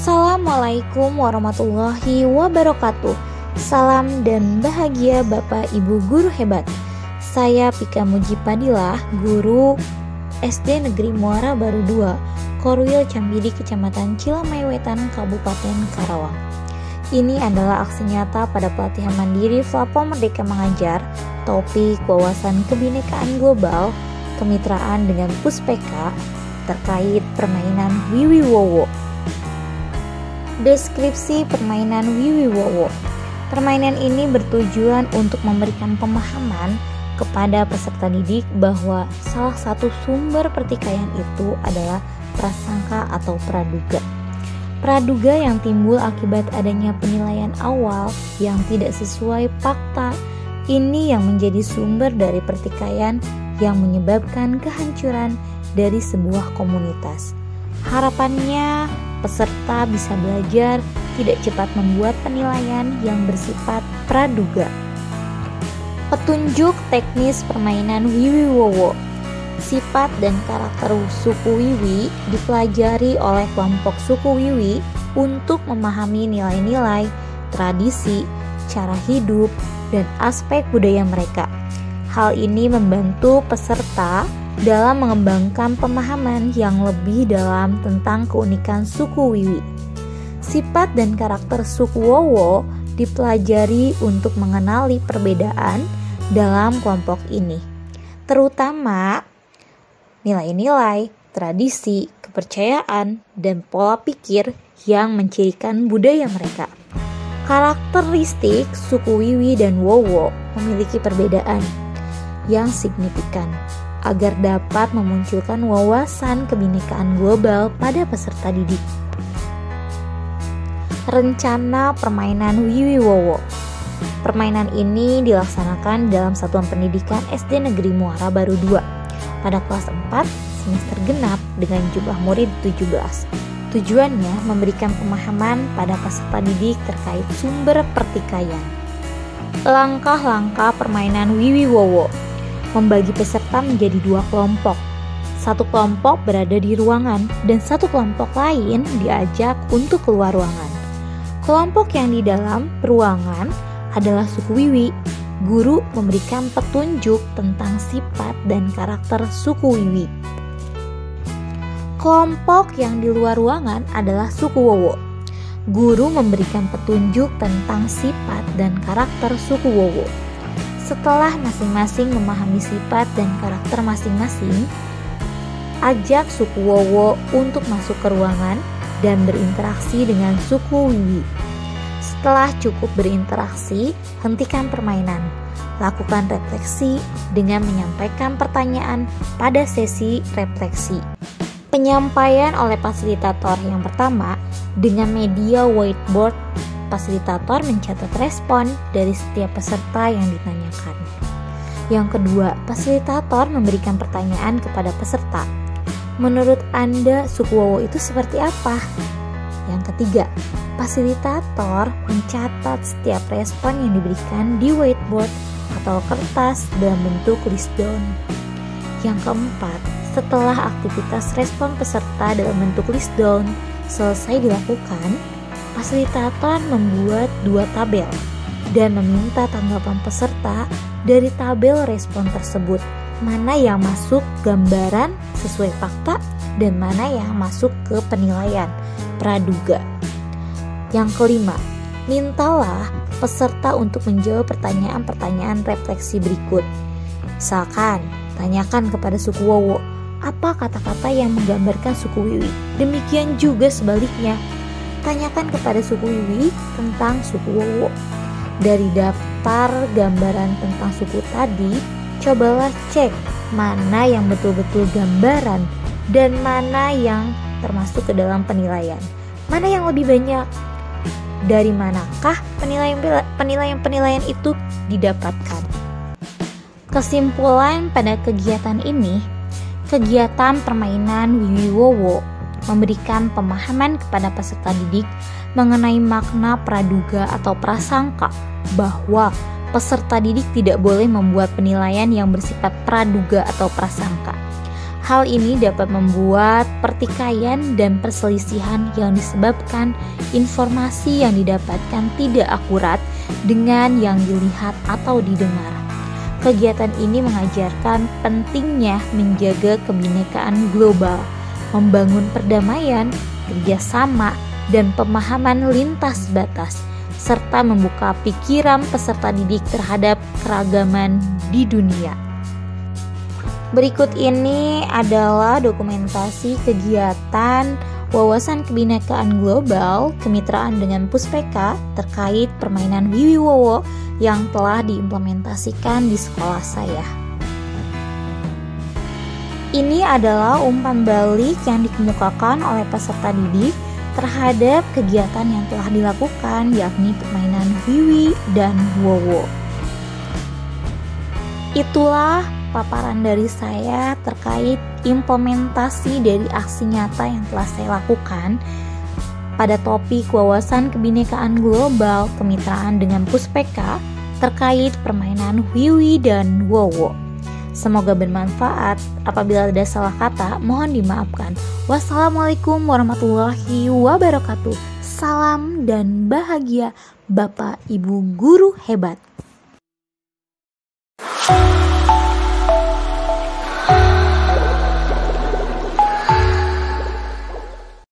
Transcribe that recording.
Assalamualaikum warahmatullahi wabarakatuh. Salam dan bahagia Bapak Ibu guru hebat. Saya Pika Mujipadilah, guru SD Negeri Muara Baru 2, Korwil Cambidi, Kecamatan Cilamai Wetan, Kabupaten Karawang. Ini adalah aksi nyata pada pelatihan mandiri Platform Merdeka Mengajar, topik wawasan kebinekaan global, kemitraan dengan Puspeka terkait permainan Wiwiwowo. Deskripsi permainan Wiwiwowo. Permainan ini bertujuan untuk memberikan pemahaman kepada peserta didik bahwa salah satu sumber pertikaian itu adalah prasangka atau praduga. Praduga yang timbul akibat adanya penilaian awal yang tidak sesuai fakta, ini yang menjadi sumber dari pertikaian yang menyebabkan kehancuran dari sebuah komunitas. Harapannya peserta bisa belajar tidak cepat membuat penilaian yang bersifat praduga. Petunjuk teknis permainan Wiwiwowo. Sifat dan karakter suku Wiwi dipelajari oleh kelompok suku Wiwi untuk memahami nilai-nilai, tradisi, cara hidup, dan aspek budaya mereka. Hal ini membantu peserta dalam mengembangkan pemahaman yang lebih dalam tentang keunikan suku Wiwi. Sifat dan karakter suku Wowo dipelajari untuk mengenali perbedaan dalam kelompok ini, terutama nilai-nilai, tradisi, kepercayaan, dan pola pikir yang mencirikan budaya mereka. Karakteristik suku Wiwi dan Wowo memiliki perbedaan yang signifikan agar dapat memunculkan wawasan kebinekaan global pada peserta didik. Rencana permainan Wiwiwowo. Permainan ini dilaksanakan dalam Satuan Pendidikan SD Negeri Muara Baru 2 pada kelas 4 semester genap dengan jumlah murid 17. Tujuannya memberikan pemahaman pada peserta didik terkait sumber pertikaian. Langkah-langkah permainan Wiwiwowo. Membagi peserta menjadi dua kelompok. Satu kelompok berada di ruangan dan satu kelompok lain diajak untuk keluar ruangan. Kelompok yang di dalam ruangan adalah suku Wiwi. Guru memberikan petunjuk tentang sifat dan karakter suku Wiwi. Kelompok yang di luar ruangan adalah suku Wowo. Guru memberikan petunjuk tentang sifat dan karakter suku Wowo. Setelah masing-masing memahami sifat dan karakter masing-masing, ajak suku Wowo untuk masuk ke ruangan dan berinteraksi dengan suku Wiwi. Setelah cukup berinteraksi, hentikan permainan. Lakukan refleksi dengan menyampaikan pertanyaan pada sesi refleksi. Penyampaian oleh fasilitator yang pertama dengan media whiteboard. Fasilitator mencatat respon dari setiap peserta yang ditanyakan. Yang kedua, fasilitator memberikan pertanyaan kepada peserta. Menurut Anda, suku Wowo itu seperti apa? Yang ketiga, fasilitator mencatat setiap respon yang diberikan di whiteboard atau kertas dalam bentuk list down. Yang keempat, setelah aktivitas respon peserta dalam bentuk list down selesai dilakukan, fasilitator membuat dua tabel dan meminta tanggapan peserta dari tabel respon tersebut. Mana yang masuk gambaran sesuai fakta dan mana yang masuk ke penilaian praduga. Yang kelima, mintalah peserta untuk menjawab pertanyaan-pertanyaan refleksi berikut. Misalkan, tanyakan kepada suku Wowo, apa kata-kata yang menggambarkan suku Wiwi? Demikian juga sebaliknya. Tanyakan kepada suku Wiwi tentang suku Wowo. Dari daftar gambaran tentang suku tadi, cobalah cek mana yang betul-betul gambaran dan mana yang termasuk ke dalam penilaian. Mana yang lebih banyak? Dari manakah penilaian itu didapatkan? Kesimpulan pada kegiatan ini, kegiatan permainan Wiwiwowo memberikan pemahaman kepada peserta didik mengenai makna praduga atau prasangka, bahwa peserta didik tidak boleh membuat penilaian yang bersifat praduga atau prasangka. Hal ini dapat membuat pertikaian dan perselisihan yang disebabkan informasi yang didapatkan tidak akurat dengan yang dilihat atau didengar. Kegiatan ini mengajarkan pentingnya menjaga kebinekaan global, membangun perdamaian, kerjasama, dan pemahaman lintas batas, serta membuka pikiran peserta didik terhadap keragaman di dunia. Berikut ini adalah dokumentasi kegiatan Wawasan Kebinekaan Global kemitraan dengan Puspeka terkait permainan Wiwiwowo yang telah diimplementasikan di sekolah saya. Ini adalah umpan balik yang dikemukakan oleh peserta didik terhadap kegiatan yang telah dilakukan, yakni permainan Wiwi dan Wowo. Itulah paparan dari saya terkait implementasi dari aksi nyata yang telah saya lakukan pada topik Wawasan Kebinekaan Global kemitraan dengan Puspeka terkait permainan Wiwi dan Wowo. Semoga bermanfaat. Apabila ada salah kata, mohon dimaafkan. Wassalamualaikum warahmatullahi wabarakatuh. Salam dan bahagia Bapak Ibu guru hebat.